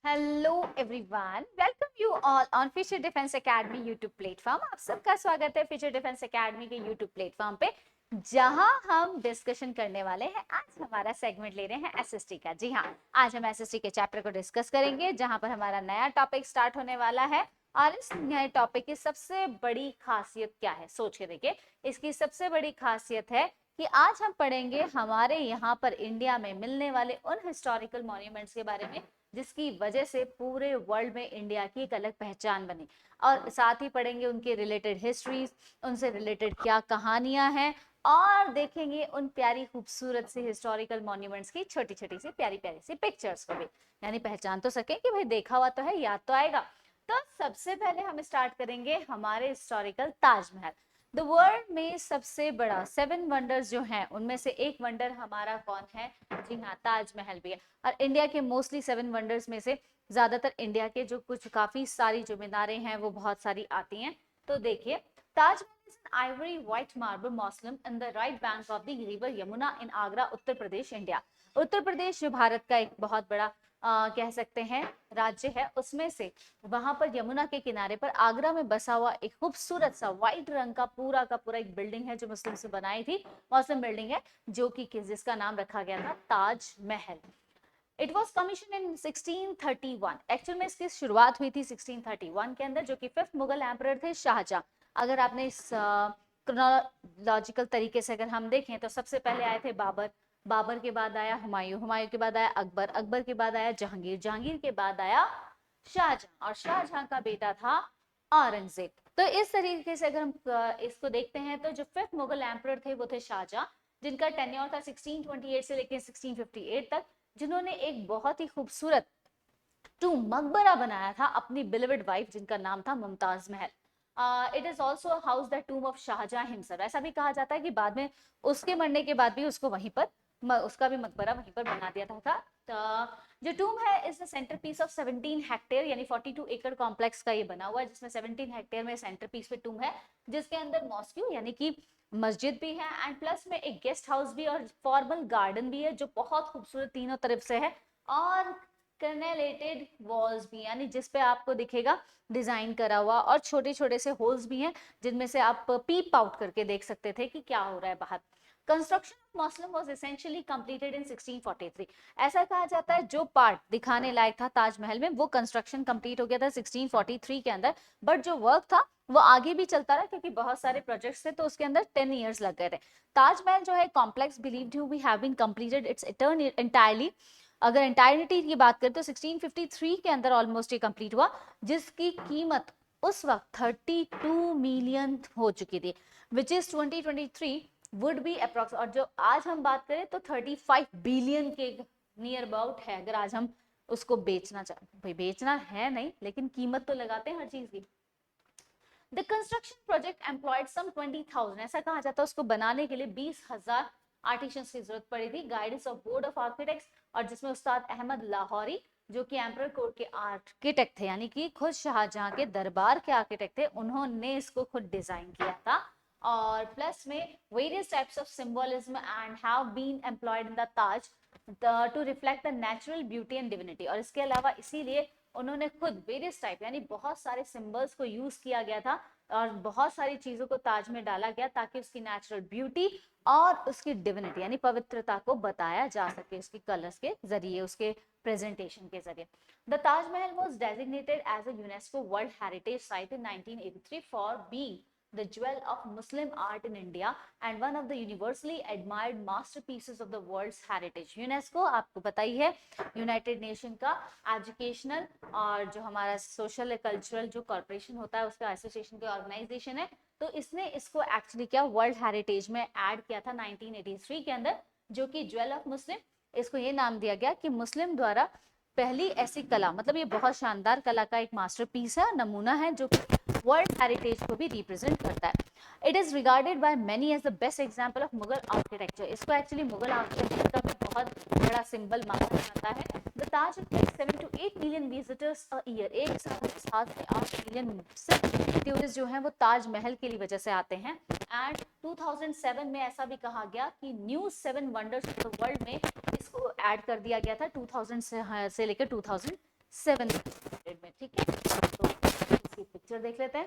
Hello everyone, welcome you all on future defence academy YouTube platform. आप सबका स्वागत है फ्यूचर डिफेंस एकेडमी के यूट्यूब प्लेटफॉर्म पे, जहां हम डिस्कशन करने वाले हैं। आज हमारा सेगमेंट ले रहे हैं एसएसटी का। जी हाँ, आज हम एसएसटी के चैप्टर को डिस्कस करेंगे, जहां पर हमारा नया टॉपिक स्टार्ट होने वाला है। और इस नए टॉपिक की सबसे बड़ी खासियत क्या है, सोच के देखिए। इसकी सबसे बड़ी खासियत है कि आज हम पढ़ेंगे हमारे यहाँ पर इंडिया में मिलने वाले उन हिस्टोरिकल मॉन्यूमेंट्स के बारे में जिसकी वजह से पूरे वर्ल्ड में इंडिया की एक अलग पहचान बनी। और साथ ही पढ़ेंगे उनके रिलेटेड हिस्ट्रीज, उनसे रिलेटेड क्या कहानियां हैं, और देखेंगे उन प्यारी खूबसूरत सी हिस्टोरिकल मॉन्यूमेंट्स की छोटी छोटी सी प्यारी प्यारी सी पिक्चर्स को भी, यानी पहचान तो सके कि भाई देखा हुआ तो है, याद तो आएगा। तो सबसे पहले हम स्टार्ट करेंगे हमारे हिस्टोरिकल ताजमहल। द वर्ल्ड में सबसे बड़ा 7 वंडर्स जो हैं उनमें से एक वंडर हमारा कौन है? जी हाँ, ताजमहल भी है। और इंडिया के मोस्टली 7 वंडर्स में से ज्यादातर इंडिया के जो कुछ काफी सारी जो मीनारें हैं वो बहुत सारी आती हैं। तो देखिए, Taj Mahal is an ivory white marble mausoleum in the right bank of the river Yamuna in Agra, Uttar Pradesh, India. Uttar Pradesh जो भारत का एक बहुत बड़ा कह सकते हैं राज्य है, उसमें से वहां पर यमुना के किनारे पर आगरा में बसा हुआ एक खूबसूरत सा व्हाइट रंग का पूरा एक बिल्डिंग है जो मुस्लिम से बनाई थी, मौसम बिल्डिंग है, जो कि जिसका नाम रखा गया था Taj Mahal. It was commission in 1631। Actual में इसकी शुरुआत हुई थी 1631 के अंदर, जो कि 5th मुगल एम्परर थे शाहजहां। अगर आपने इस क्रोनोलॉजिकल तरीके से अगर हम देखें तो सबसे पहले आए थे बाबर, बाबर के बाद आया हुमायूं, हुमायूं के बाद आया अकबर, अकबर के बाद आया जहांगीर, जहांगीर के बाद आया शाहजहां, और शाहजहां का बेटा था औरंगजेब। तो इस तरीके से अगर हम इसको देखते हैं तो जो 5th मुगल एम्परर थे वो थे शाहजहां, जिनका टेन्योर था 1628 से लेकर 1658 तक, जिन्होंने एक बहुत ही खूबसूरत मकबरा बनाया था अपनी बिलीवेड वाइफ, जिनका नाम था Mumtaz Mahal. It is also house the tomb of Shahjahan himself. ऐसा भी कहा जाता है कि बाद में उसके मरने के बाद भी उसको वहीं पर उसका भी मकबरा वहीं पर बना दिया था। जो टूम है is the centrepiece of 17 hectare यानी 42 एकड़ कॉम्प्लेक्स का ये बना हुआ है, जिसमें 17 हेक्टेयर में सेंटर पीस पे टूम है, जिसके अंदर मॉस्क्यू यानी कि मस्जिद भी है, एंड प्लस में एक गेस्ट हाउस भी और फॉर्मल गार्डन भी है, जो बहुत खूबसूरत तीनों तरफ से है। और कर्नेलेटेड वॉल्स भी, यानी जिस पे आपको दिखेगा डिजाइन करा हुआ, और छोटे छोटे से होल्स भी हैं जिनमें से आप पीप आउट करके देख सकते थे कि क्या हो रहा है बाहर। Construction of mausoleum was essentially completed in 1643। ऐसा कहा जाता है जो पार्ट दिखाने लायक था ताजमहल में वो कंस्ट्रक्शन कंप्लीट हो गया था 1643 के अंदर, बट जो वर्क था वो आगे भी चलता रहा क्योंकि बहुत सारे प्रोजेक्ट्स थे, तो उसके अंदर 10 इयर्स लग गए थे। ताजमहल जो है complex believed to be have been completed its entirely, अगर एंटायरिटी की बात करें तो 1653 के अंदर ऑलमोस्ट ये कंप्लीट हुआ, जिसकी कीमत उस वक्त 32 मिलियन हो चुकी थी, which is 2023 would be approx, और जो आज हम बात करें तो 35 बिलियन के नियर अबाउट है। अगर आज हम उसको बेचना चाहते, भाई बेचना है नहीं लेकिन कीमत तो लगाते हैं हर चीज की। द कंस्ट्रक्शन प्रोजेक्ट एम्प्लॉयड सम 20,000, ऐसा कहा जाता है उसको बनाने के लिए 20,000 आर्टिशियंस की जरूरत पड़ी थी, guidance of board of architects, और जिसमें उस्ताद अहमद लाहौरी जो कि एम्परर कोर्ट के आर्किटेक्ट थे, यानी कि खुद शाहजहां के दरबार के आर्किटेक्ट थे, उन्होंने इसको खुद डिजाइन किया था। और प्लस में various types of symbolism and have been employed in the Taj to reflect the natural beauty and divinity, और इसके अलावा इसीलिए उन्होंने खुद वेरियस टाइप यानी बहुत सारे सिंबल्स को यूज किया गया था, और बहुत सारी चीजों को ताज में डाला गया ताकि उसकी नेचुरल ब्यूटी और उसकी डिविनिटी यानी पवित्रता को बताया जा सके, उसकी कलर्स के जरिए, उसके प्रेजेंटेशन के जरिए। The Taj Mahal was designated as a UNESCO world heritage site in 1983 for being the jewel of Muslim art in India and one of the universally admired masterpieces of the world's heritage. UNESCO आपको पता ही है, United nation का educational और जो हमारा social cultural जो corporation होता है उसका एसोसिएशन की ऑर्गेनाइजेशन है, तो इसने इसको एक्चुअली क्या वर्ल्ड हेरिटेज में ऐड किया था 1983 के अंदर, जो कि ज्वेल ऑफ मुस्लिम, इसको ये नाम दिया गया कि मुस्लिम द्वारा पहली ऐसी कला, मतलब ये बहुत शानदार कला का एक मास्टरपीस है, नमूना है, जो वर्ल्ड हेरिटेज को भी रिप्रेजेंट करता है। It is regarded by many as the best example of Mughal architecture. इसको एक्चुअली मुगल आर्किटेक्चर का भी बहुत बड़ा सिंबल माना जाता है। The Taj attracts 7 to 8 million visitors a year. एक साथ 7 से 8 मिलियन टूरिस्ट जो हैं वो ताजमहल की वजह से आते हैं। एंड 2007 में ऐसा भी कहा गया कि new 7 wonders of the world में इसको ऐड कर दिया गया था 2000 से लेकर 2007 700 में, ठीक है। तो इसकी पिक्चर देख लेते हैं।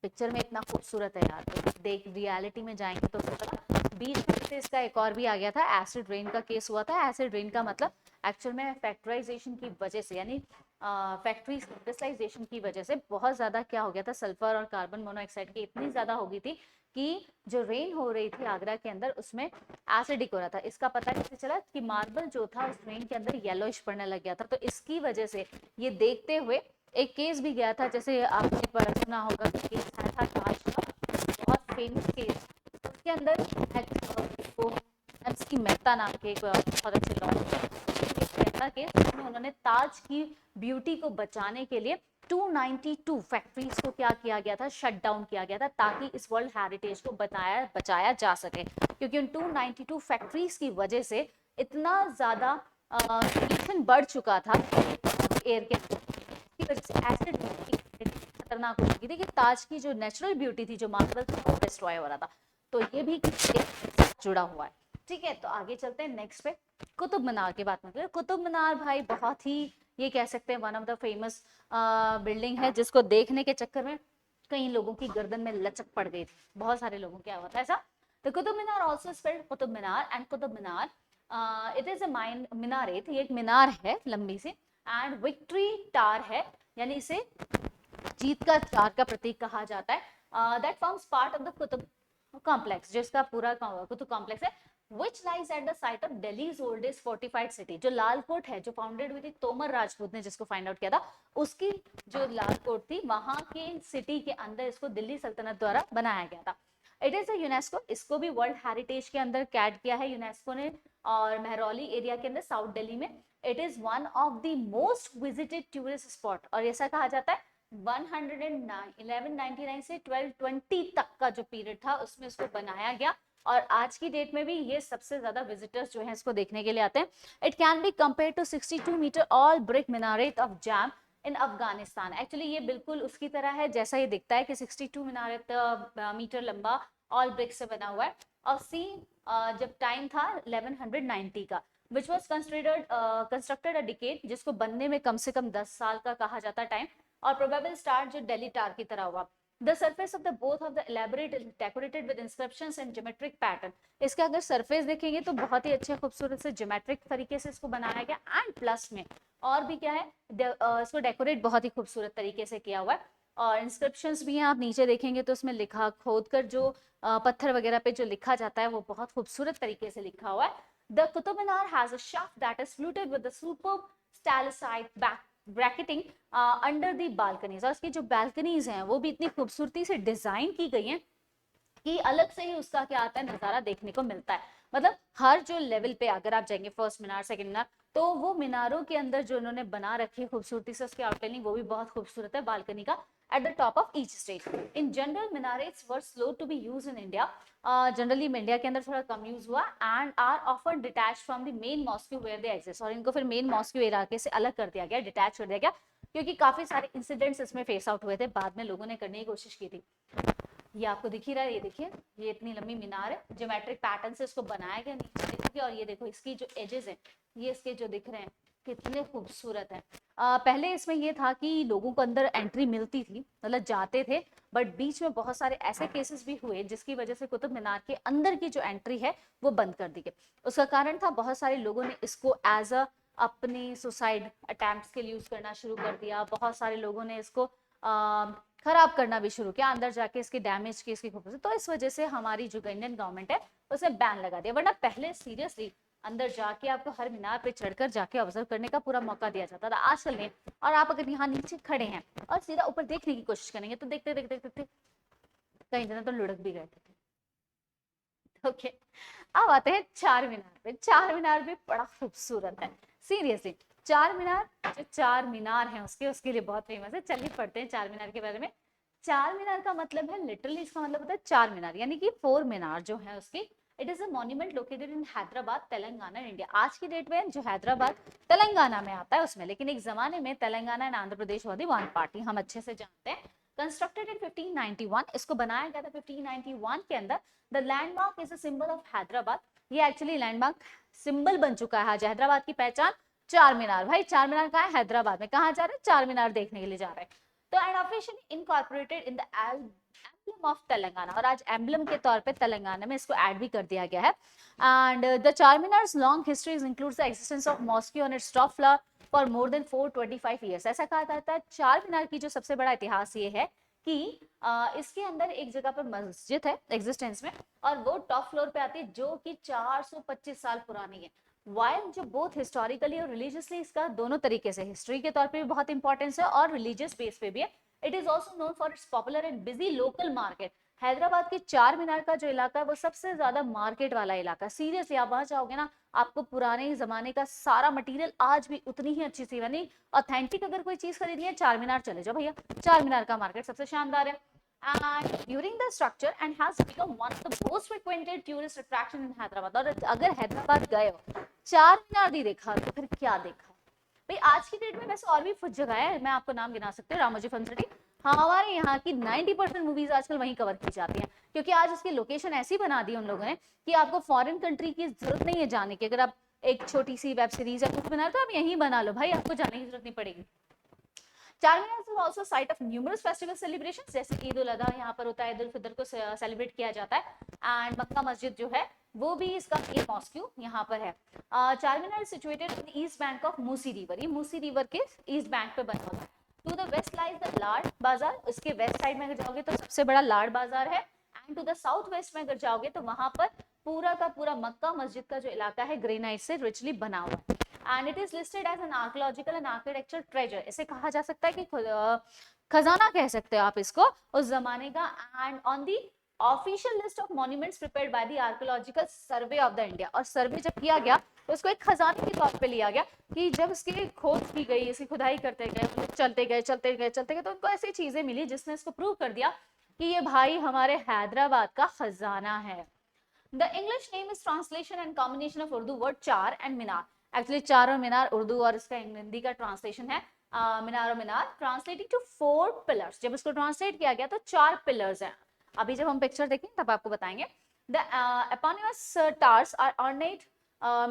पिक्चर में इतना खूबसूरत है यार, तो देख रियलिटी में जाएंगे तो पता। बीच में से इसका एक और भी आ गया था, एसिड रेन का केस हुआ था। एसिड रेन का मतलब एक्चुअल में फैक्टराइजेशन की वजह से, यानी फैक्ट्री इंडस्ट्रियलाइजेशन की वजह से बहुत ज्यादा क्या हो गया था, सल्फर और कार्बन मोनोऑक्साइड की इतनी ज्यादा हो गई थी कि जो रेन हो रही थी आगरा के अंदर उसमें एसिडिक हो रहा था। इसका पता कैसे चला कि मार्बल जो था उस रेन के अंदर येलोइश पड़ने लग गया था। तो इसकी वजह से ये देखते हुए एक केस भी गया था, जैसे आपने सुना होगा कि केस आया था ताज का, बहुत फेमस केस। उसके अंदर एमसी मेहता नाम के एक बहुत अच्छे लॉयर, मेहता केस, जिसमें उन्होंने ताज की ब्यूटी को बचाने के लिए 292 फैक्ट्रीज को क्या किया गया था, शट डाउन किया गया था, ताकि इस वर्ल्ड हेरिटेज को बचाया जा सके। क्योंकि उन 292 फैक्ट्रीज की वजह से इतना ज्यादा पॉल्यूशन बढ़ चुका था एयर के अंदर, की वजह से एसिड खतरनाक हो चुकी थी कि ताज की जो नेचुरल ब्यूटी थी, जो मार्बल था, वो डिस्ट्रॉय हो रहा था। तो ये भी जुड़ा हुआ है, ठीक है। तो आगे चलते हैं नेक्स्ट पे, कुतुब मीनार की बात मतलब। कुतुब मीनार भाई बहुत ही, ये कह सकते हैं one of the famous building है, जिसको देखने के चक्कर में कई लोगों की गर्दन में लचक पड़ गई थी, बहुत सारे लोगों क्या हुआ था ऐसा। तो Qutub Minar also spelled Qutub Minar, and Qutub Minar it is a minaret, ये एक मीनार है लंबी सी, एंड विक्ट्री टार है, यानी इसे जीत का टार का प्रतीक कहा जाता है। That forms part of the Qutub complex, जो इसका पूरा कुतुब कॉम्प्लेक्स है, which lies at the site of Delhi's oldest fortified city। जो लाल कोट है, जो फाउंडेड हुई थी तोमर राजपूत ने, जिसको फाइंड आउट किया था, उसकी जो लाल कोट थी, वहां के सिटी के अंदर इसको दिल्ली सल्तनत द्वारा बनाया गया था। इट इज अ यूनेस्को, इसको भी वर्ल्ड हेरिटेज के अंदर कैड किया है यूनेस्को ने, और मेहरौली एरिया के अंदर साउथ दिल्ली में। It is one of the most visited tourist spot, और ऐसा कहा जाता है 1199 से 1220 तक का जो पीरियड था उसमें इसको बनाया गया, और आज की डेट में भी ये सबसे ज्यादा विजिटर्स जो हैं इसको देखने के लिए आते हैं। It can be compare to 62 metre all brick minaret of Jam in Afghanistan. Actually ये बिल्कुल उसकी तरह है जैसा ये दिखता है कि 62 मीटर लंबा ऑल ब्रिक से बना हुआ है। और सी जब टाइम था 1190 का, which was constructed a decade, जिसको बनने में कम से कम 10 साल का कहा जाता टाइम, और प्रोबेबल स्टार्ट जो दिल्ली टार की तरह हुआ। The surface of the both of the elaborate decorated with inscriptions and geometric pattern। इसका अगर सरफेस देखेंगे तो बहुत ही अच्छे खूबसूरत से ज्योमेट्रिक तरीके से इसको बनाया गया, एंड प्लस में और भी क्या है, इसको डेकोरेट बहुत ही खूबसूरत तरीके से किया हुआ है, और इंस्क्रिप्शंस भी हैं। आप नीचे देखेंगे तो उसमें लिखा, खोद कर जो पत्थर वगैरह पे जो लिखा जाता है वो बहुत खूबसूरत तरीके से लिखा हुआ है। The Qutub Minar has a shaft that is fluted with a superb stalactite bracketing under the balconies, और उसकी जो बालकनीज हैं वो भी इतनी खूबसूरती से डिजाइन की गई हैं कि अलग से ही उसका क्या आता है, नजारा देखने को मिलता है। मतलब हर जो लेवल पे अगर आप जाएंगे, फर्स्ट मीनार, सेकंड मीनार, तो वो मीनारों के अंदर जो उन्होंने बना रखी है खूबसूरती से उसकी आउटलाइनिंग, वो भी बहुत खूबसूरत है बालकनी का, at the top of each stage। In general, minarets were slow to be used in India। Generally India के अंदर थोड़ा कम यूज हुआ, and are often detach from the main mosque where they exist, और इनको फिर main mosque इलाके से अलग कर दिया गया, डिटैच कर दिया गया, क्योंकि काफी सारे इंसिडेंट्स इसमें फेस आउट हुए थे, बाद में लोगों ने करने की कोशिश की थी। ये आपको दिख ही रहा है, ये देखिए, ये इतनी लंबी मीनार है, ज्योमेट्रिक पैटर्न से इसको बनाया गया, नीचे देखिए, और ये देखो इसकी जो एजेस हैं, ये इसके जो दिख रहे हैं कितने खूबसूरत हैं। पहले इसमें ये था कि लोगों को अंदर एंट्री मिलती थी, मतलब जाते थे, बट बीच में बहुत सारे ऐसे केसेस भी हुए जिसकी वजह से कुतुब मीनार के अंदर की जो एंट्री है वो बंद कर दी गई। उसका कारण था बहुत सारे लोगों ने इसको एज अ अपने सुसाइड अटेम्प्ट्स के लिए यूज करना शुरू कर दिया, बहुत सारे लोगों ने इसको खराब करना भी शुरू किया, अंदर जाके इसकी डैमेज की, इसकी खूबसूरती। तो इस वजह से हमारी जो इंडियन गवर्नमेंट है उसने बैन लगा दिया, वरना पहले सीरियसली अंदर जाके आपको हर मीनार पे चढ़कर जाके ऑब्जर्व करने का पूरा मौका दिया जाता था, आजकल नहीं। और आप अगर यहाँ नीचे खड़े हैं और सीधा ऊपर देखने की कोशिश करेंगे तो देखते देखते देखते कई जने तो लुढ़क भी गए थे। ओके, अब आते हैं चार मीनार पे। चार मीनार भी बड़ा खूबसूरत है, सीरियसली। चार मीनार, जो चार मीनार है उसके लिए बहुत फेमस है। चलिए पढ़ते हैं चार मीनार के बारे में। चार मीनार का मतलब है, लिटरली इसका मतलब होता है चार मीनार, यानी कि 4 मीनार जो है उसकी। It is a monument located in Hyderabad, Telangana, India. आज की डेट में जो हैदराबाद तेलंगाना में आता है उसमें, लेकिन एक जमाने में तेलंगाना एंड आंध्र प्रदेश वाली वन पार्टी, हम अच्छे से जानते हैं। कंस्ट्रक्टेड इन 1591, इसको बनाया गया था 1591 के अंदर। The landmark is a symbol of Hyderabad, ये एक्चुअली लैंडमार्क सिंबल बन चुका है आज हैदराबाद की पहचान। चार मीनार, भाई चार मीनार कहाँ है? हैदराबाद में। कहाँ जा रहे हैं? चार मीनार देखने के लिए जा रहे हैं। तो and officially incorporated in the emblem of Telangana, और आज एम्बलम के तौर पे तेलंगाना में इसको ऐड भी कर दिया गया है। And the Charminar's long history includes the existence of mosque on its top floor for more than 425 years. ऐसा कहा जाता है चार मीनार की जो सबसे बड़ा इतिहास ये है कि इसके अंदर एक जगह पर मस्जिद है एग्जिस्टेंस में, और वो टॉप फ्लोर पे आती है, जो कि 425 साल पुरानी है। वाइल जो बोथ हिस्टोरिकली और रिलीजियसली इसका दोनों तरीके से, हिस्ट्री के तौर पे भी बहुत इंपॉर्टेंस है और रिलीजियस बेस पे भी है। It is also known for its popular and busy local market. Hyderabad के चार मीनार का जो इलाका है वो सबसे ज्यादा मार्केट वाला इलाका। सीरियसली आप वहां जाओगे ना, आपको पुराने जमाने का सारा मटेरियल आज भी उतनी ही अच्छी सी बनी ऑथेंटिक, अगर कोई चीज खरीदनी है चार मीनार चले जाओ भैया, चार मीनार का मार्केट सबसे शानदार है। And during the structure and has become one of the most frequented tourist attraction in Hyderabad। और अगर हैदराबाद गए हो, चार मीनार नहीं देखा तो फिर क्या देखा भाई। आज की डेट में वैसे और भी कुछ जगह है, मैं आपको नाम गिना सकती हूँ। रामोजी फिल्म सिटी, हमारे यहाँ की 90% मूवीज आजकल वहीं कवर की जाती हैं, क्योंकि आज उसकी लोकेशन ऐसी बना दी उन लोगों ने कि आपको फॉरेन कंट्री की जरूरत नहीं है जाने की। अगर आप एक छोटी सी वेब सीरीज या कुछ बना तो आप यहीं बना लो भाई, आपको जाने की जरूरत नहीं पड़ेगी। Charminar is also site of numerous festival celebrations, जैसे ईद उल अजहा यहाँ पर होता है, ईद उल फितर को सेलिब्रेट किया जाता है। एंड मक्का मस्जिद जो है वो भी इसका एक मॉस्क्यू यहाँ पर है। Charminar is situated in the east bank of Musi river, ये मूसी रिवर के ईस्ट बैंक पे बना हुआ है। To the west lies the Lad Bazaar, उसके वेस्ट साइड में अगर जाओगे तो सबसे बड़ा लाड बाजार है। And to the south west में अगर जाओगे तो वहां पर पूरा का पूरा मक्का मस्जिद का जो इलाका है ग्रेनाइट से रिचली बना हुआ है। And it is listed as an archaeological and architecture treasure, इसे कहा जा सकता है कि खजाना कह सकते हो आप इसको उस जमाने का। And on the official list of monuments prepared by the archaeological survey of the India, और सर्वे जब किया गया तो उसको एक खजाने के तौर पे लिया गया कि जब इसकी खोज की गई, इसकी खुदाई करते गए, चलते गए चलते गए चलते गए, तो उनको ऐसी चीजें मिली जिसने इसको प्रूव कर दिया कि ये भाई हमारे हैदराबाद का खजाना है। The English name is translation and combination of Urdu word चार and मीनार। एक्चुअली चार और मीनार उर्दू और इसका हिंदी का ट्रांसलेशन है, मीनार और मीनार, ट्रांसलेटिंग टू फोर पिलर्स। जब इसको ट्रांसलेट किया गया तो चार पिलर्स हैं। अभी जब हम पिक्चर देखेंगे तब आपको बताएंगे। The eponymous towers are ornate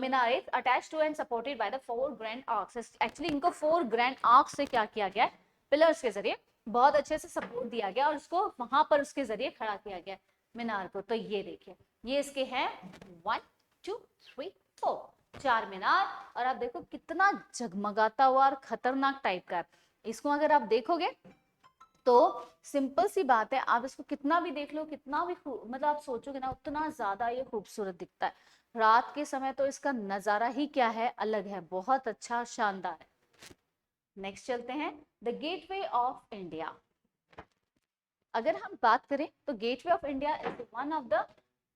minarets attached to and supported by the four grand arcs। Actually इनको फोर ग्रैंड आर्क्स से क्या किया गया है, पिलर्स के जरिए बहुत अच्छे से सपोर्ट दिया गया और उसको वहां पर उसके जरिए खड़ा किया गया मीनार को। तो ये देखिए, ये इसके हैं 1 2 3 4 चार मीनार, और आप देखो कितना जगमगाता हुआ और खतरनाक टाइप का है। इसको अगर आप देखोगे तो सिंपल सी बात है, आप इसको कितना भी देख लो, कितना भी मतलब आप सोचोगे ना, उतना ज्यादा ये खूबसूरत दिखता है। रात के समय तो इसका नजारा ही क्या है, अलग है, बहुत अच्छा शानदार है। नेक्स्ट चलते हैं, द गेटवे ऑफ इंडिया। अगर हम बात करें तो gateway of India is one of the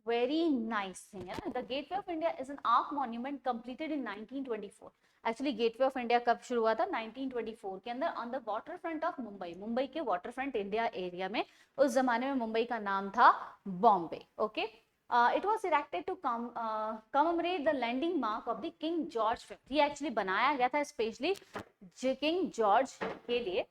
very nice thing है ना। The gateway of India is an arc monument completed in 1924। Actually gateway of India कब शुरू हुआ था? 1924 के अंदर, on the water front of Mumbai, Mumbai के वाटर फ्रंट इंडिया एरिया में। उस जमाने में मुंबई का नाम था Bombay. Okay, it was erected to commemorate the landing mark of the king George fifth. ये एक्चुअली बनाया गया था स्पेशली किंग जॉर्ज के लिए,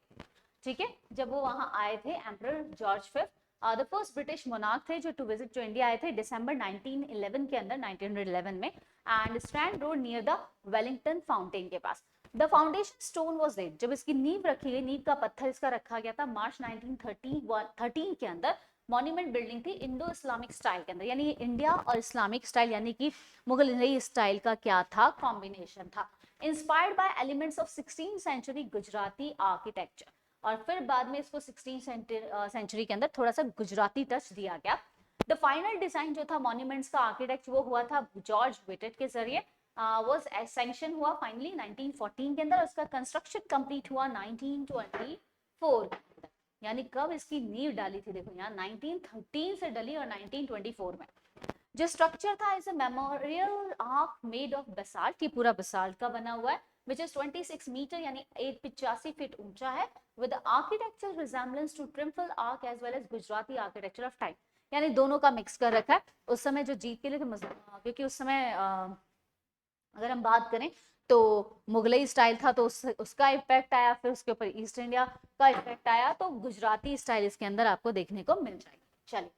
ठीक है, जब वो वहां आए थे, emperor George fifth the first British monarch थे जो टू विजिट, जो इंडिया आए थे दिसंबर 1911 के अंदर, 1911 में। And Strand Road near the Wellington Fountain के पास। The foundation stone was laid, जब इसकी नींव रखी गई, नींव का पत्थर इसका रखा गया था मार्च 1913 के अंदर। मॉन्यूमेंट बिल्डिंग थी इंडो इस्लामिक स्टाइल के अंदर, यानी इंडिया और इस्लामिक स्टाइल यानी कि मुगल स्टाइल का क्या था, कॉम्बिनेशन था। Inspired by elements of 16th century Gujarati architecture, और फिर बाद में इसको 16th सेंचुरी के अंदर थोड़ा सा गुजराती टच दिया गया। द फाइनल डिजाइन जो था मॉन्यूमेंट्स का आर्किटेक्ट वो हुआ था जॉर्ज विटेट के जरिए, वाज सैंक्शन हुआ फाइनली 1914 के अंदर। उसका कंस्ट्रक्शन कंप्लीट हुआ 1924, यानी कब इसकी नींव डाली थी, देखो यहाँ 1913 से डली और 1924 में। जो स्ट्रक्चर था is a memorial arc made of basalt, ये पूरा बेसाल्ट का बना हुआ है, which is 26 मीटर यानी 85 फीट ऊंचा है, with the architectural resemblance to triumphal arch as well as Gujarati architecture of time, यानी दोनों का मिक्स कर रखा है। उस समय जो जीत के लिए क्योंकि उस समय अगर हम बात करें तो मुगलई स्टाइल था तो उसका इफेक्ट आया, फिर उसके ऊपर ईस्ट इंडिया का इफेक्ट आया, तो गुजराती स्टाइल इसके अंदर आपको देखने को मिल जाएगी। चलिए,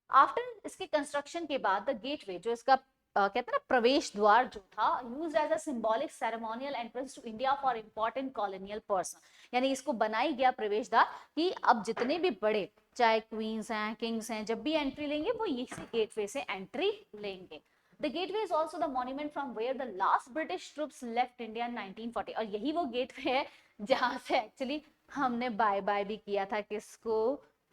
आफ्टर इसके कंस्ट्रक्शन के बाद द गेटवे, जो इसका कहते हैं ना प्रवेश द्वार जो था, used as a symbolic ceremonial entrance to India for important colonial person, यानी इसको बनाई गया प्रवेश द्वार कि अब जितने भी बड़े चाहे क्वींस हैं किंग्स हैं जब भी एंट्री लेंगे वो इसी गेटवे से एंट्री लेंगे। The gateway is also the monument from where the last British troops left India in 1940, और यही वो गेटवे है जहां से एक्चुअली हमने बाय बाय भी किया था किसको,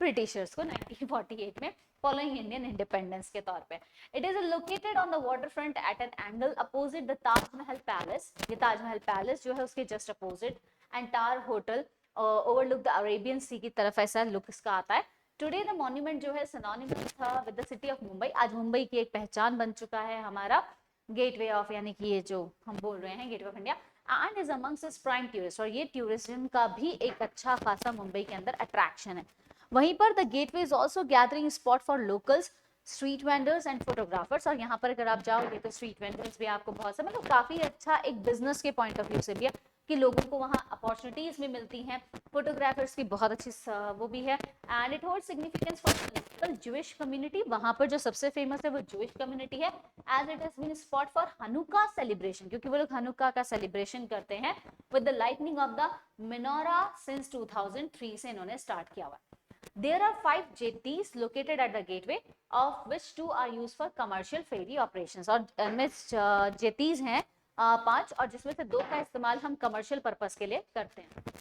ब्रिटिशर्स को 1948 में, फॉलोइंग इंडियन इंडिपेंडेंस के तौर पे। It is located on the water front at an angle opposite the Taj Mahal palace, ये ताजमहल पैलेस जो है उसके just opposite, and tower hotel overlook the Arabian Sea की तरफ, ऐसा लुक इसका आता है। टुडे द मॉन्यूमेंट जो है सिनोनिमस था with the city of Mumbai, आज मुंबई की एक पहचान बन चुका है हमारा गेटवे ऑफ, यानी कि ये जो हम बोल रहे हैं gateway of India, and is amongst its prime tourist, और ये टूरिज्म का भी एक अच्छा खासा मुंबई के अंदर अट्रैक्शन है। वहीं पर the gateway is also gathering spot for locals, street vendors and photographers, और यहाँ पर अगर आप जाओगे तो स्ट्रीट वेंडर्स भी आपको बहुत सा मतलब काफी अच्छा एक बिजनेस के पॉइंट ऑफ व्यू से भी है कि लोगों को वहाँ अपॉर्चुनिटीज भी मिलती हैं, फोटोग्राफर्स की बहुत अच्छी वो भी है, and it hold significance for local Jewish community, वहाँ पर जो सबसे फेमस है वो ज्यूइश कम्युनिटी है, as it has been spot for Hanukkah celebration, क्योंकि वो लोग हनुका का सेलिब्रेशन करते हैं with the lightning of the menorah since 2003 से इन्होंने स्टार्ट किया हुआ। There are 5 jetties located at the gateway, of which 2 are used for commercial ferry operations, और इनमें जेटीज हैं 5, और जिसमें से 2 का इस्तेमाल हम कमर्शियल पर्पस के लिए करते हैं।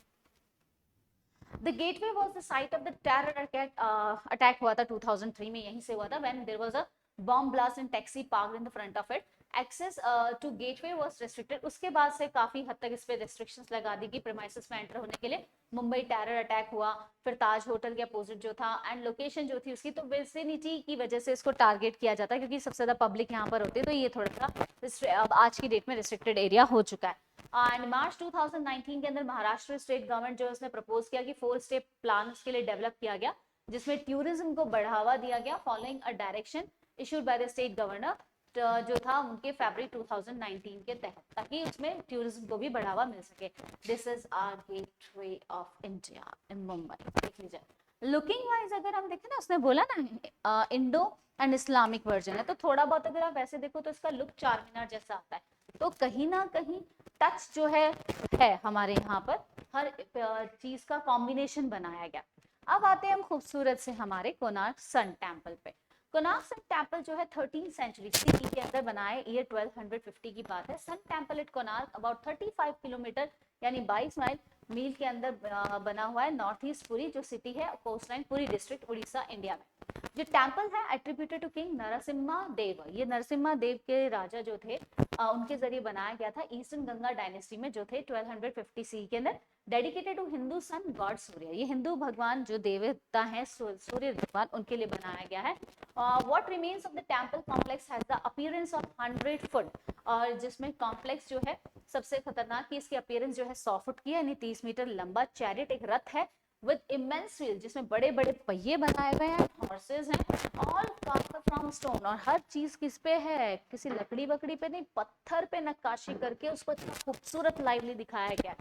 The gateway was the site of the terror attack हुआ था 2003 में, यहीं से हुआ था, when there was a bomb blast in taxi parked in the front of it. Access to gateway was restricted. उसके बाद से काफी हद तक इस पे restrictions लगा दी गई premises में एंटर होने के लिए। मुंबई टेरर अटैक हुआ, फिर ताज होटल के अपोजिट जो था, एंड लोकेशन जो थी उसकी तो विसिनिटी की वजह से इसको टारगेट किया जाता है, क्योंकि सबसे ज्यादा पब्लिक यहाँ पर होती है, तो ये थोड़ा सा अब आज की डेट में रिस्ट्रिक्टेड एरिया हो चुका है। एंड मार्च 2019 के अंदर महाराष्ट्र स्टेट गवर्नमेंट जो उसने प्रपोज किया कि 4 स्टेप प्लान उसके लिए डेवलप किया गया, जिसमें टूरिज्म को बढ़ावा दिया गया following a direction issued by the state governor जो था उनके फरवरी 2019 के तहत, ताकि उसमें टूरिज्म को भी बढ़ावा मिल सके। This is our Gateway of India in Mumbai. देख लीजिए लुकिंग वाइज अगर हम देखें ना, उसने बोला ना इंडो एंड इस्लामिक वर्जन है, तो थोड़ा बहुत अगर आप वैसे देखो तो इसका लुक चार मीनार जैसा आता है, तो कहीं ना कहीं टच जो है हमारे यहाँ पर हर चीज का कॉम्बिनेशन बनाया गया। अब आते हैं हम खूबसूरत से हमारे कोणार्क सन टेम्पल पे। कोणार्क सन टेम्पल जो है 13th सेंचुरी सीई के अंदर बनाए, ईयर 1250 की बात है। Sun temple at Konark about 35 kilometre यानी 22 मील के अंदर बना हुआ है, नॉर्थ ईस्ट पुरी जो सिटी है, coastline Puri district Orissa India में। जो टेम्पल है attributed to king Narasimha Deva, ये नरसिम्हा देव के राजा जो थे उनके जरिए बनाया गया था ईस्टर्न गंगा डायनेस्टी में, जो थे 1250 सी के अंदर। Dedicated to Hindu sun god Surya, ये हिंदू भगवान जो देवता हैं सूर्य भगवान, उनके लिए बनाया गया है। What remains of the temple complex has the appearance of 100 foot, और जिसमें कॉम्प्लेक्स जो है सबसे खतरनाक की इसकी अपीयरेंस जो है 100 फुट की है, यानी 30 मीटर लंबा। चैरिट एक रथ है विद इमेंस व्हील, जिसमें बड़े बड़े पहिए बनाए हुए हैं, हॉर्सेस हैं, ऑल कार्व्ड फ्रॉम स्टोन, और हर चीज किस पे है, किसी लकड़ी बकड़ी पे नहीं, पत्थर पे नक्काशी करके उसको खूबसूरत लाइवली दिखाया गया।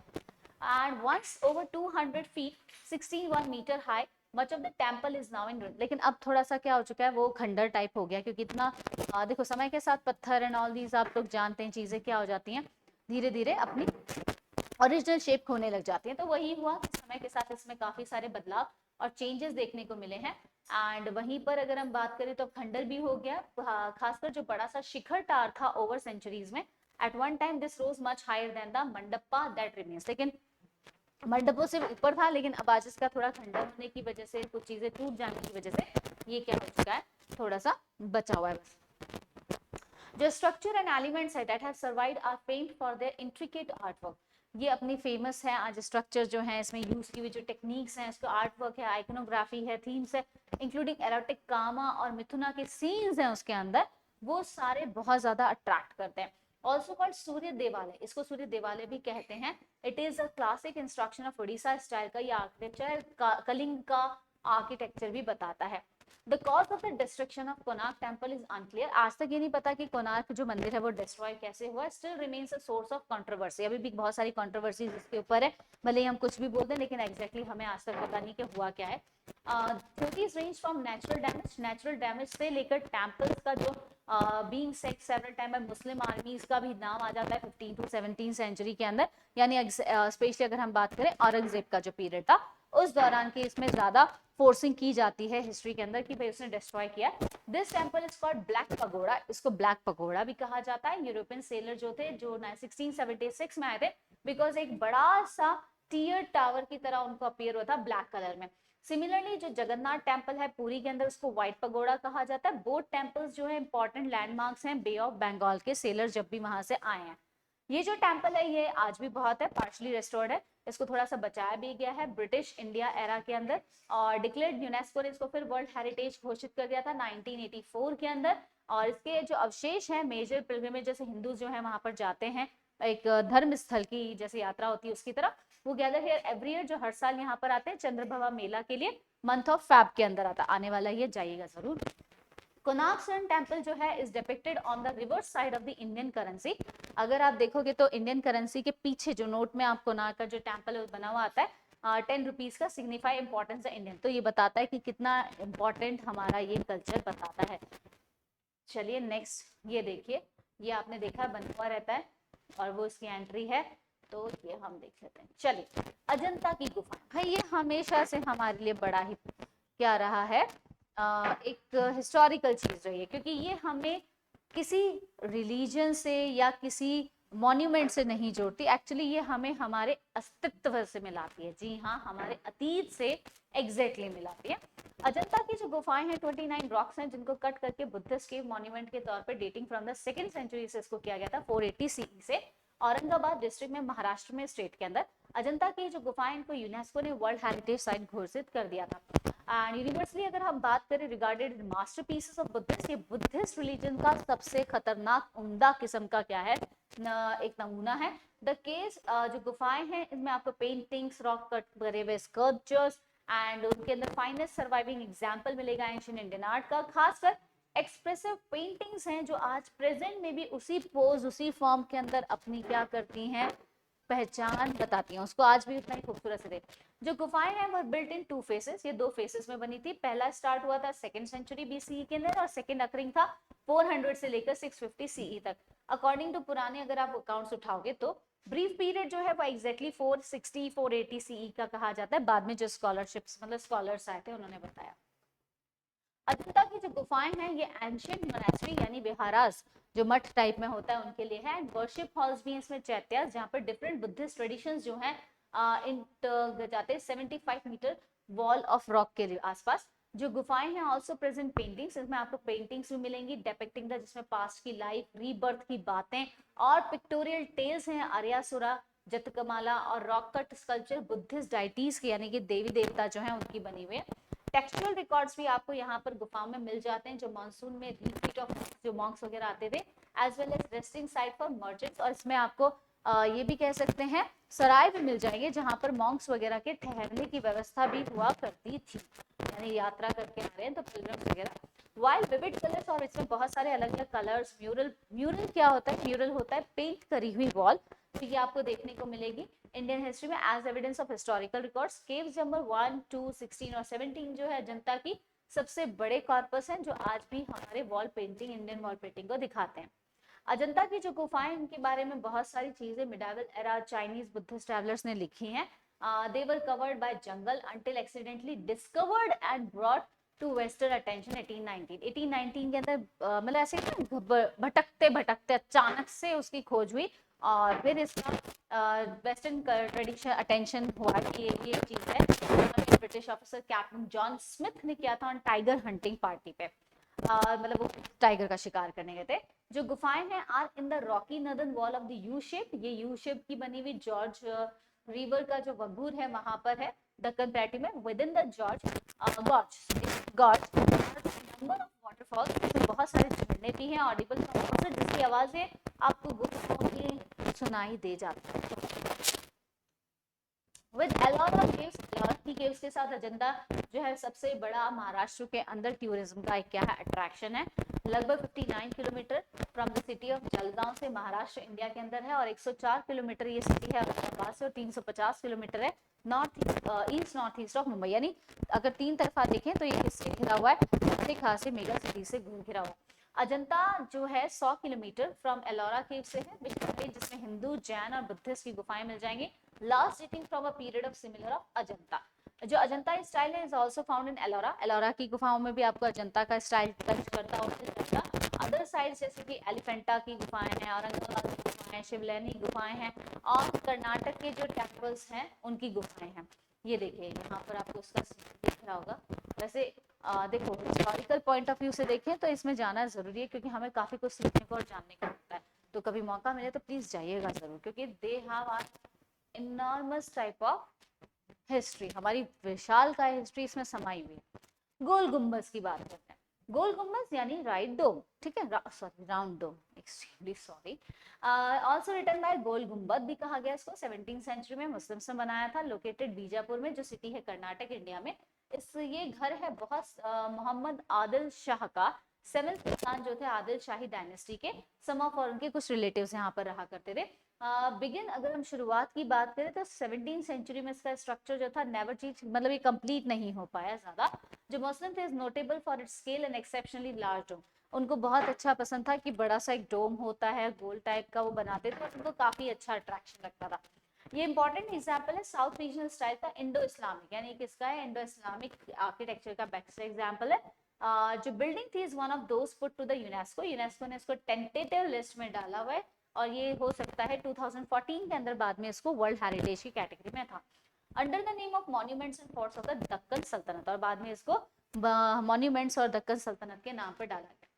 And once over 200 feet, 61 meter high, much of the temple is now in ruin. लेकिन अब थोड़ा सा क्या हो चुका है, वो खंडर टाइप हो गया, क्योंकि इतना देखो समय के साथ पत्थर एंड ऑल दीज आप लोग जानते हैं चीजें क्या हो जाती हैं, धीरे धीरे अपनी ओरिजिनल शेप खोने लग जाती हैं। तो वही हुआ कि समय के साथ इसमें काफी सारे बदलाव और चेंजेस देखने को मिले हैं। एंड वहीं पर अगर हम बात करें तो खंडर भी हो गया, खासकर जो बड़ा सा शिखर टार था ओवर सेंचुरीज में, at one time this rose much higher than the mandapa that remains, लेकिन मंडपों से ऊपर था, लेकिन अब आज इसका थोड़ा खंडर होने की वजह से, कुछ चीजें टूट जाने की वजह से ये क्या हो चुका है, थोड़ा सा बचा हुआ है बस। जो स्ट्रक्चर एंड एलिमेंट्स है that have survived are famed for their intricate artwork, ये अपनी फेमस है आज स्ट्रक्चर जो है, इसमें यूज की हुई जो टेक्निक्स हैं, इसका आर्ट वर्क है, आइकोनोग्राफी है, थीम्स है, इंक्लूडिंग एरोटिक कामा और मिथुना के सीन्स हैं उसके अंदर, वो सारे बहुत ज्यादा अट्रैक्ट करते हैं। ऑल्सो कॉल्ड सूर्य देवालय, इसको सूर्य देवालय भी कहते हैं। It is a classic instruction of Orissa style का, ये आर्किटेक्चर कलिंग का आर्किटेक्चर भी बताता है। The cause of the destruction of Konark temple is unclear. आज तक ये नहीं पता कि कोणार्क जो मंदिर है वो डिस्ट्रॉय कैसे हुआ। Still remains a source of controversy. अभी भी बहुत सारी कंट्रोवर्सी इसके ऊपर है, भले ही हम कुछ भी बोलते हैं, लेकिन एग्जैक्टली हमें आज तक पता नहीं कि हुआ क्या है। Theories range from natural damage से लेकर टेम्पल्स का जो being sacked several time bye मुस्लिम आर्मीज का भी नाम आ जाता है 15 टू 17 सेंचुरी के अंदर, यानी स्पेशली अगर हम बात करें औरंगजेब का जो पीरियड था उस दौरान की इसमें ज्यादा फोर्सिंग की जाती है हिस्ट्री के अंदर कि भाई उसने डिस्ट्रॉय किया। This temple is called black pagoda, इसको ब्लैक पगोड़ा भी कहा जाता है। यूरोपियन सेलर जो थे जो 1676 में आए थे, बिकॉज एक बड़ा सा टियर टावर की तरह उनको अपीयर हुआ था ब्लैक कलर में। सिमिलरली जो जगन्नाथ टेम्पल है पुरी के अंदर, उसको व्हाइट पगोड़ा कहा जाता है। बोथ टेम्पल्स जो है इंपॉर्टेंट लैंडमार्क्स हैं बे ऑफ बंगाल के, सेलर जब भी वहां से आए हैं। ये जो टेम्पल है ये आज भी बहुत है, पार्शली रेस्टोर्ड है, इसको थोड़ा सा बचाया भी गया है ब्रिटिश इंडिया एरा के अंदर, और डिक्लेयर्ड यूनेस्को ने इसको फिर वर्ल्ड हेरिटेज घोषित कर दिया था 1984 के अंदर। और इसके जो अवशेष हैं, मेजर पिलग्रिमेज जैसे हिंदू जो है वहां पर जाते हैं, एक धर्म स्थल की जैसे यात्रा होती है उसकी तरह, वो गैदर हियर एवरी ईयर, जो हर साल यहाँ पर आते हैं चंद्रभवा मेला के लिए, मंथ ऑफ फैब के अंदर आता आने वाला, ये जाइएगा जरूर। कोणार्क सन टेम्पल जो है is depicted on the reverse side of the Indian currency. अगर आप देखोगे तो इंडियन करेंसी के पीछे जो नोट में आप कोणार्क का जो टेम्पल है बना हुआ आता है 10 रुपीज का, सिग्निफाई इंपॉर्टेंस इंडियन। तो ये बताता है कि कितना इंपॉर्टेंट हमारा ये कल्चर बताता है। चलिए नेक्स्ट ये देखिए, ये आपने देखा बना हुआ रहता है और वो इसकी एंट्री है, तो ये हम देख लेते हैं। चलिए अजंता की गुफा, भाई ये हमेशा से हमारे लिए बड़ा ही क्या रहा है, एक हिस्टोरिकल चीज रही है, क्योंकि ये हमें किसी रिलीजन से या किसी मॉन्यूमेंट से नहीं जोड़ती, एक्चुअली ये हमें हमारे अस्तित्व से मिलाती है। जी हाँ, हमारे अतीत से एग्जैक्टली मिलाती है। अजंता की जो गुफाएं हैं 29 रॉक्स हैं, जिनको कट करके बुद्धिस्ट केव मॉन्यूमेंट के तौर पे dating from the 2nd century से इसको किया गया था 480 सीई से, औरंगाबाद डिस्ट्रिक्ट में महाराष्ट्र में स्टेट के अंदर। अजंता की जो गुफाएं इनको यूनेस्को ने वर्ल्ड हेरिटेज साइट घोषित कर दिया था। एंड यूनिवर्सली अगर हम बात करें रिगार्डेड मास्टरपीसेस ऑफ बुद्धिस्ट, ये बुद्धिस्ट रिलीजन का सबसे खतरनाक उम्दा किस्म का क्या है, एक नमूना है। द केस जो गुफाएं हैं इनमें आपको पेंटिंग्स, रॉक कट करे हुए स्कल्पचर्स एंड उनके अंदर फाइनेस्ट सर्वाइविंग एग्जाम्पल मिलेगा एंशिएंट इंडियन आर्ट का। खासकर एक्सप्रेसिव पेंटिंग्स हैं जो आज प्रेजेंट में भी उसी पोज उसी फॉर्म के अंदर अपनी क्या करती हैं, पहचान बताती हैं उसको, आज भी उतना ही खूबसूरत से। जो गुफाएं हैं वो बिल्ट इन 2 फेसेस, ये 2 फेसेस में बनी थी। पहला स्टार्ट हुआ था 2nd सेंचुरी बीसीई के अंदर और सेकंड अकरिंग था 400 से लेकर 650 सीई तक। अकॉर्डिंग टू पुराने अगर आप अकाउंट्स उठाओगे तो ब्रीफ पीरियड जो है वो एग्जैक्टली 460 480 सीई का कहा जाता है। बाद में जो स्कॉलरशिप्स मतलब स्कॉलर्स आए थे उन्होंने बताया। अजंता की जो गुफाएं हैं ये एंशिएंट मोनेस्ट्री यानी विहारास जो मठ टाइप में होता है उनके लिए है। एंड वर्शिप हॉल्स भी हैं इसमें, चैत्यास, जहाँ पर डिफरेंट बुद्धिस्ट ट्रेडिशंस जो हैं इन जाते हैं 75 मीटर वॉल ऑफ रॉक के आसपास। जो गुफाएं हैं ऑल्सो प्रेजेंट पेंटिंग्स, इसमें आपको पेंटिंग्स भी मिलेंगी डिपिक्टिंग द, जिसमें पास्ट की लाइफ, रीबर्थ की बातें और पिक्टोरियल टेल्स हैं आर्यासुरा, जतकमाला और rock cut sculpture Buddhist deities के यानी कि देवी देवता जो हैं उनकी बनी हुई है। टेक्सचुअल रिकॉर्ड्स भी आपको यहाँ पर गुफाओं में मिल जाते हैं, जो मानसून में रिट्रीट ऑफ जो मॉन्क्स वगैरह आते थे, as well as resting site for merchants. और इसमें आपको ये भी कह सकते हैं सराय भी मिल जाएंगे जहाँ पर मॉन्क्स वगैरह के ठहरने की व्यवस्था भी हुआ करती थी, यानी यात्रा करके आ रहे हैं तो पिलग्रिम्स वगैरह। वाइल्ड विविड कलर्स, और इसमें बहुत सारे अलग अलग कलर्स, म्यूरल क्या होता है, म्यूरल होता है पेंट करी हुई वॉल, तो ये आपको देखने को मिलेगी इंडियन हिस्ट्री में as evidence of historical records. Caves number 1, 2, 16 और 17 जो है अजंता की सबसे बड़े कॉर्पस हैं जो आज भी हमारे wall painting, Indian wall painting को दिखाते हैं। अजंता की जो गुफाएं इनके बारे में बहुत सारी चीजें medieval era Chinese Buddhist travellers ने लिखी हैं। They were covered by jungle until accidentally discovered and brought to western attention 1819 के अंदर, मतलब ऐसे भटकते भटकते अचानक से उसकी खोज हुई और फिर इसका वेस्टर्न ट्रेडिशन अटेंशन हुआ कि ये चीज है। British officer captain John Smith ने किया था ऑन टाइगर हंटिंग पार्टी पे, मतलब वो टाइगर का शिकार करने गए थे। जो गुफाएं हैं are in the rocky northern wall of the U shape, ये यू शेप की बनी हुई जॉर्ज रिवर का जो वगूर है वहां पर है दक्कन प्लेटू में। With in the gorge number of waterfalls, बहुत सारे झरने भी हैं ऑडिबल जिसकी आवाजें आपको गुफाओं की सुनाई दे जाती है। With Ellora caves, Ellora की रानी केव्स के साथ अजंता जो है सबसे बड़ा महाराष्ट्र के अंदर टूरिज्म का एक क्या है अट्रैक्शन है। लगभग 59 kilometre from the city of Jalgaon से महाराष्ट्र इंडिया के अंदर है और 104 किलोमीटर ये सिटी है औरंगाबाद से और 350 किलोमीटर है east north east of Mumbai. यानी अगर तीन तरफा देखें तो ये किससे घिरा हुआ है, अच्छे खासे मेगा सिटी से घिरा हुआ है। अजंता जो है 100 किलोमीटर फ्रॉम एलोरा केव से है, जिसमें हिंदू, जैन और बुद्धिस्ट की गुफाएं मिल जाएंगी। Last dating from a period of similar of Ajanta. जो अजंता स्टाइल है is also found in Ellora. Ellora की गुफाओं में भी आपको अजंता का स्टाइल टच करता होगा। अदर साइड जैसे कि एलिफेंटा की गुफाएं हैं, औरंगाबाद की गुफाएं, शिवलैनी गुफाएं हैं और कर्नाटक के जो टेम्पल्स हैं उनकी गुफाएं हैं। ये देखिए यहाँ पर आपको उसका दिख रहा होगा। वैसे देखो हिस्टोरिकल पॉइंट ऑफ व्यू से देखें तो इसमें जाना जरूरी है क्योंकि हमें काफी कुछ सीखने को और जानने को मिलता है। तो कभी मौका मिले तो प्लीज जाइएगा जरूर, क्योंकि they have enormous type of history. हमारी विशाल का हिस्ट्री इसमें समाई हुई है। गोल गुम्बज की बात करते हैं। गोल गुम्बज यानी राइट डोम, ठीक है, sorry round dome, extremely sorry. Also written by गोल गुम्बद भी कहा गया इसको। 17th सेंचुरी में मुस्लिम्स ने बनाया था। लोकेटेड बीजापुर में, जो सिटी है कर्नाटक इंडिया में। ये घर है बहुत मोहम्मद आदिल शाह का। 7th सुल्तान जो थे आदिल शाही डायनेस्टी के, सम ऑफ और उनके कुछ रिलेटिव्स यहाँ पर रहा करते थे। बिगिन अगर हम शुरुआत की बात करें तो 17th सेंचुरी में इसका स्ट्रक्चर जो था नेवर चीज, मतलब ये कंप्लीट नहीं हो पाया ज्यादा। जो मुस्लिम थे is notable for its scale and exceptionally large dome. उनको बहुत अच्छा पसंद था कि बड़ा सा एक डोम होता है गोल टाइप का, वो बनाते थे और उनको काफी अच्छा अट्रैक्शन लगता था। ये इंपॉर्टेंट एग्जाम्पल है साउथ रीजनल स्टाइल का, इंडो इस्लामिक, यानी किसका है, इंडो इस्लामिक आर्किटेक्चर का बेस्ट एग्जाम्पल है। जो बिल्डिंग थी is one of those put to the UNESCO. UNESCO ने इसको टेंटेटिव लिस्ट में डाला हुआ है और ये हो सकता है 2014 के अंदर बाद में इसको वर्ल्ड हेरिटेज की कैटेगरी में था। Under the name of monuments and forts of the Deccan सल्तनत, और बाद में इसको मॉन्यूमेंट्स और दक्कन सल्तनत के नाम पर डाला गया।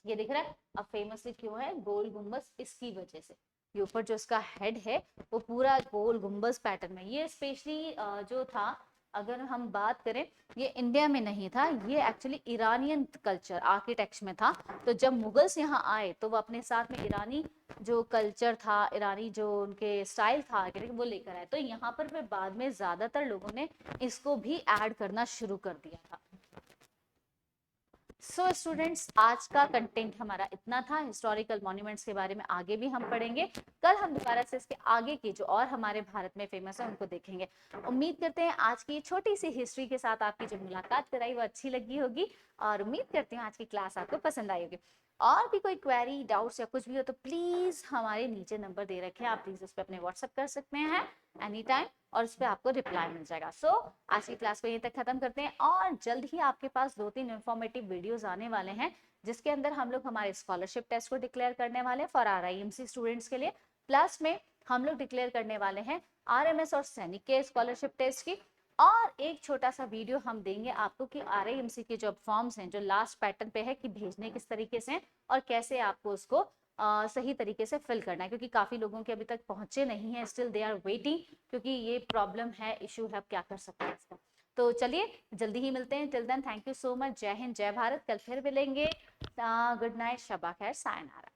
ये दिख रहा है अब फेमसली क्यों है गोल गुम्बज, इसकी वजह से। ये ऊपर जो इसका हेड है वो पूरा गोल गुम्बज पैटर्न में। ये स्पेशली जो था, अगर हम बात करें, ये इंडिया में नहीं था, ये एक्चुअली ईरानियन कल्चर आर्किटेक्चर में था। तो जब मुगल्स यहाँ आए तो वो अपने साथ में ईरानी जो कल्चर था, ईरानी जो उनके स्टाइल था वो लेकर आए। तो यहाँ पर फिर बाद में ज्यादातर लोगों ने इसको भी ऐड करना शुरू कर दिया था। सो स्टूडेंट्स, आज का कंटेंट हमारा इतना था। हिस्टोरिकल मॉन्यूमेंट्स के बारे में आगे भी हम पढ़ेंगे। कल हम दोबारा से इसके आगे की जो और हमारे भारत में फेमस है उनको देखेंगे। उम्मीद करते हैं आज की छोटी सी हिस्ट्री के साथ आपकी जो मुलाकात कराई वो अच्छी लगी होगी और उम्मीद करती हूँ आज की क्लास आपको पसंद आई होगी। और भी कोई क्वेरी, डाउट्स या कुछ भी हो तो प्लीज हमारे नीचे नंबर दे रखे हैं, आप प्लीज उस पर अपने व्हाट्सएप कर सकते हैं एनी टाइम और उस पर आपको रिप्लाई मिल जाएगा। सो आज की क्लास को यहीं तक खत्म करते हैं और जल्द ही आपके पास 2-3 इंफॉर्मेटिव वीडियोस आने वाले हैं जिसके अंदर हम लोग हमारे स्कॉलरशिप टेस्ट को डिक्लेयर करने वाले हैं फॉर RIMC स्टूडेंट्स के लिए। प्लस में हम लोग डिक्लेयर करने वाले हैं RMS और सैनिक के स्कॉलरशिप टेस्ट की। और एक छोटा सा वीडियो हम देंगे आपको कि RIMC के जो फॉर्म्स हैं जो लास्ट पैटर्न पे है कि भेजने किस तरीके से और कैसे आपको उसको सही तरीके से फिल करना है, क्योंकि काफी लोगों के अभी तक पहुंचे नहीं है, स्टिल दे आर वेटिंग, क्योंकि ये प्रॉब्लम है, इशू है, क्या कर सकते हैं इसका। तो चलिए जल्दी ही मिलते हैं। Till then thank you so much. जय हिंद, जय भारत। कल फिर मिलेंगे। गुड नाइट, शबा खैर, सायनारा।